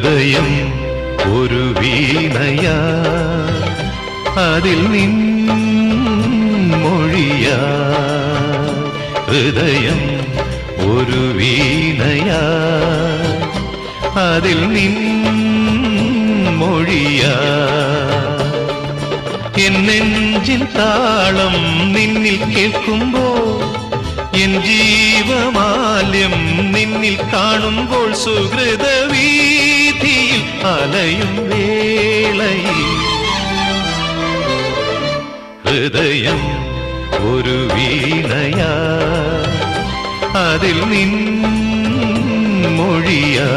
ഹൃദയം ഒരു വീണയാ, അതിൽ നിൻ മൊഴിയാ. ഹൃദയം ഒരു വീണയാ, അതിൽ നിൻ മൊഴിയാ. എൻ നെഞ്ചിൻ താളം നിന്നിൽ കേൾക്കുമ്പോൾ, എൻ ജീവമാല്യം നിന്നിൽ കാണുമ്പോൾ, സുഹൃതവീഥിയിൽ അലയും വേളയിൽ ഹൃദയം ഒരു വീണയാ, അതിൽ നിൻ മൊഴിയാ.